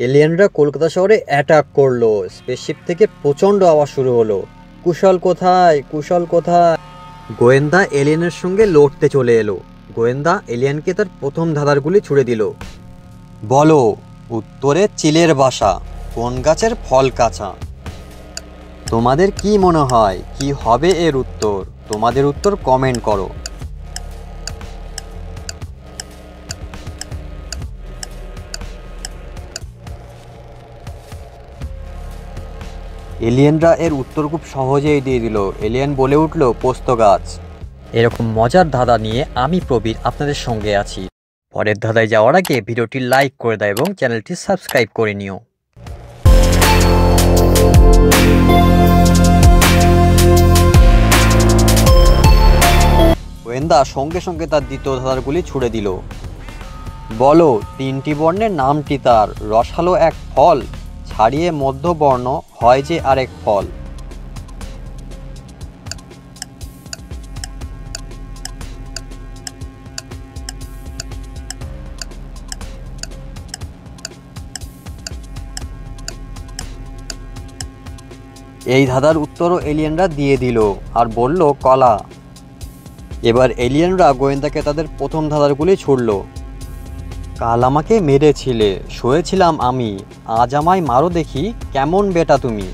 এলিয়েনরা কলকাতা শহরে অ্যাটাক করলো। স্পেসশিপ থেকে প্রচণ্ড আওয়াজ শুরু হলো, কুশল কোথায়, কুশল কোথায়। গোয়েন্দা এলিয়েনের সঙ্গে লড়তে চলে এলো। গোয়েন্দা এলিয়েনকে তার প্রথম ধাঁধারগুলি ছুড়ে দিল। বলো, উত্তরে চিলের বাসা, কোন গাছের ফল কাঁচা। তোমাদের কি মনে হয় কি হবে এর উত্তর? তোমাদের উত্তর কমেন্ট করো। এলিয়েনরা এর উত্তর খুব সহজেই দিয়ে দিল। এলিয়েন বলে উঠল পোস্ত গাছ। এরকম মজার ধাঁধা নিয়ে আমি প্রবীর আপনাদের সঙ্গে আছি। পরের ধাঁধায় যাওয়ার আগে ভিডিওটি লাইক করে দাও এবং চ্যানেলটি সাবস্ক্রাইব করে নিও। গোয়েন্দা সঙ্গে সঙ্গে তার দ্বিতীয় ধাঁধারগুলি ছুড়ে দিল। বলো, তিনটি বর্ণের নামটি তার, রসালো এক ফল, ছাড়িয়ে মধ্যবর্ণ হয় যে আরেক ফল। এই ধাঁধার উত্তরও এলিয়েনরা দিয়ে দিল আর বলল কলা। এবার এলিয়েনরা গোয়েন্দাকে তাদের প্রথম ধাঁধারগুলি ছুড়ল। কাল আমাকে মেরেছিলে, শুয়েছিলাম আমি, আজ আমায় মারো দেখি, কেমন বেটা তুমি।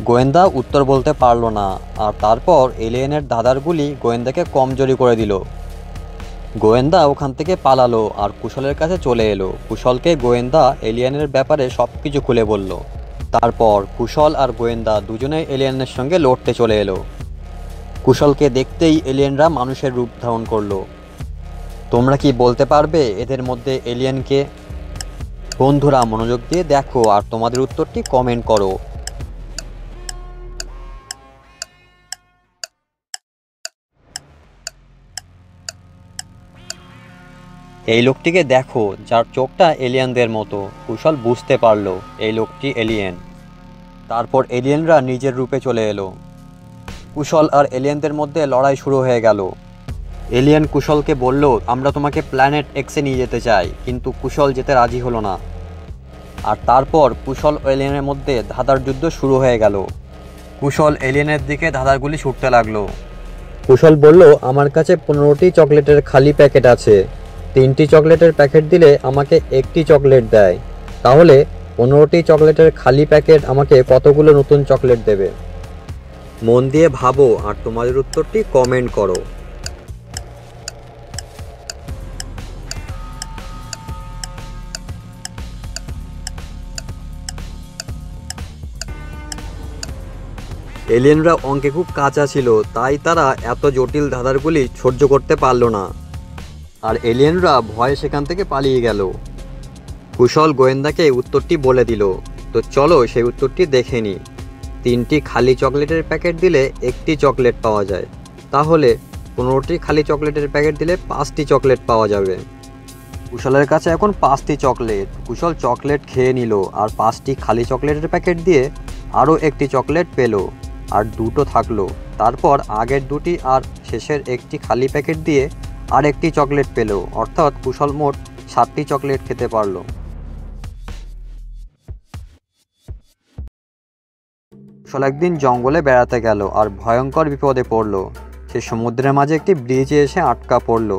গোয়েন্দা উত্তর বলতে পারল না, আর তারপর এলিয়েনের ধাঁধারগুলি গোয়েন্দাকে কমজোরি করে দিল। গোয়েন্দা ওখান থেকে পালালো আর কুশলের কাছে চলে এলো। কুশলকে গোয়েন্দা এলিয়েনের ব্যাপারে সব কিছু খুলে বলল। তারপর কুশল আর গোয়েন্দা দুজনেই এলিয়েনের সঙ্গে লড়তে চলে এলো। কুশলকে দেখতেই এলিয়েনরা মানুষের রূপ ধারণ করলো। তোমরা কি বলতে পারবে এদের মধ্যে এলিয়েনকে? বন্ধুরা মনোযোগ দিয়ে দেখো আর তোমাদের উত্তরটি কমেন্ট করো। এই লোকটিকে দেখো, যার চোখটা এলিয়েনদের মতো। কুশল বুঝতে পারলো এই লোকটি এলিয়েন। তারপর এলিয়েনরা নিজের রূপে চলে এলো। কুশল আর এলিয়েনদের মধ্যে লড়াই শুরু হয়ে গেল। এলিয়েন কুশলকে বলল, আমরা তোমাকে প্ল্যানেট এক্সে নিয়ে যেতে চাই, কিন্তু কুশল যেতে রাজি হলো না। আর তারপর কুশল ও এলিয়েনের মধ্যে ধাঁধার যুদ্ধ শুরু হয়ে গেল। কুশল এলিয়েনের দিকে ধাঁধারগুলি ছুটতে লাগলো। কুশল বলল, আমার কাছে 15টি চকলেটের খালি প্যাকেট আছে, 3টি চকলেটের প্যাকেট দিলে আমাকে একটি চকলেট দেয়, তাহলে 15টি চকলেটের খালি প্যাকেট আমাকে কতগুলো নতুন চকলেট দেবে? মন দিয়ে ভাবো আর তোমাদের উত্তরটি কমেন্ট করো। এলিয়েনরা অঙ্কে খুব কাঁচা ছিল, তাই তারা এত জটিল ধাঁধারগুলি সহ্য করতে পারল না, আর এলিয়েনরা ভয়ে সেখান থেকে পালিয়ে গেল। কুশল গোয়েন্দাকে উত্তরটি বলে দিল। তো চলো সেই উত্তরটি দেখে নিই। 3টি খালি চকলেটের প্যাকেট দিলে একটি চকলেট পাওয়া যায়, তাহলে 15টি খালি চকলেটের প্যাকেট দিলে 5টি চকলেট পাওয়া যাবে। কুশলের কাছে এখন 5টি চকলেট। কুশল চকলেট খেয়ে নিল আর 5টি খালি চকলেটের প্যাকেট দিয়ে আরও একটি চকলেট পেল, আর 2টো থাকলো। তারপর আগের 2টি আর শেষের একটি খালি প্যাকেট দিয়ে আর একটি চকলেট পেল, অর্থাৎ কুশল মোট 7টি চকলেট খেতে পারল। কুশল একদিন জঙ্গলে বেড়াতে গেল আর ভয়ঙ্কর বিপদে পড়ল। সে সমুদ্রের মাঝে একটি ব্রিজে এসে আটকা পড়ল।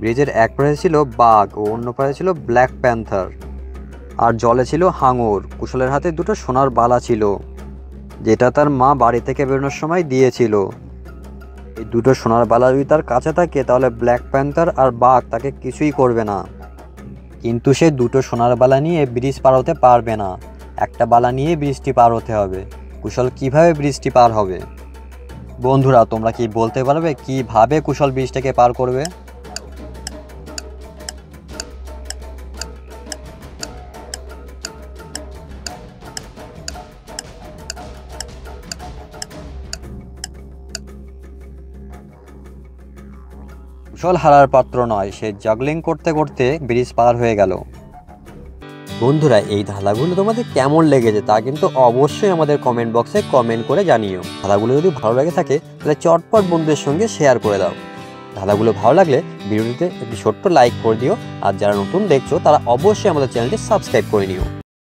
ব্রিজের এক পাশে ছিল বাঘ ও অন্য পাশে ছিল ব্ল্যাক প্যান্থার, আর জলে ছিল হাঙর। কুশলের হাতে 2টো সোনার বালা ছিল, যেটা তার মা বাড়ি থেকে বেরোনোর সময় দিয়েছিল। এই 2টো সোনার বালা যদি তার কাছে থাকে, তাহলে ব্ল্যাক প্যান্থার আর বাঘ তাকে কিছুই করবে না। কিন্তু সে 2টো সোনার বালা নিয়ে ব্রিজ পার হতে পারবে না। একটা বালা নিয়ে ব্রিজটি পার হতে হবে। কুশল কিভাবে ব্রিজটি পার হবে? বন্ধুরা তোমরা কি বলতে পারবে কিভাবে কুশল ব্রিজটাকে পার করবে? কুশল হারার পাত্র নয়, সে জাগলিং করতে করতে ব্রিজ পার হয়ে গেল। বন্ধুরা এই ধাঁধাগুলো তোমাদের কেমন লেগেছে তা কিন্তু অবশ্যই আমাদের কমেন্ট বক্সে কমেন্ট করে জানিও। ধাঁধাগুলো যদি ভালো লেগে থাকে তাহলে চটপট বন্ধুদের সঙ্গে শেয়ার করে দাও। ধাঁধাগুলো ভালো লাগলে ভিডিওটিতে একটি ছোট্ট লাইক করে দিও, আর যারা নতুন দেখছো তারা অবশ্যই আমাদের চ্যানেলটি সাবস্ক্রাইব করে নিও।